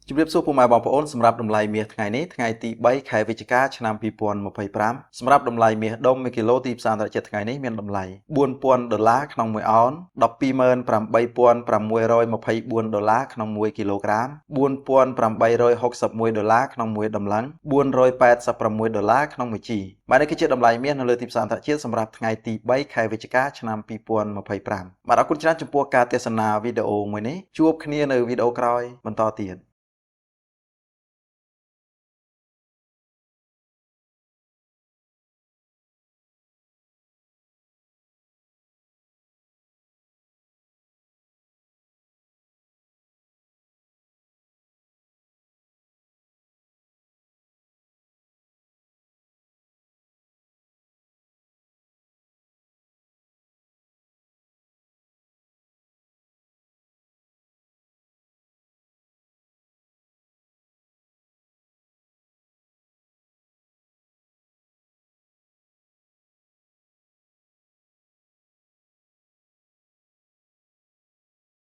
ជំរាបសួរពុកម៉ែបងប្អូនសម្រាប់តម្លៃមាសថ្ងៃនេះថ្ងៃទី3ខែវិច្ឆិកាឆ្នាំ2025សម្រាប់តម្លៃមាសដុំ1គីឡូទីផ្សារអន្តរជាតិថ្ងៃនេះមានតម្លៃ$4,000ក្នុង1អោន$128,624ក្នុង1គីឡូក្រាម$4,861ក្នុង1តម្លឹង$486ក្នុង1ជីបាទនេះគឺជាតម្លៃមាសនៅលើទីផ្សារអន្តរជាតិសម្រាប់ថ្ងៃទី3ខែវិច្ឆិកាឆ្នាំ2025បាទអរគុណច្រើនចំពោះការទស្សនាវីដេអូមួយនេះជួបគ្នានៅវីដេអូក្រោយបន្តទៀត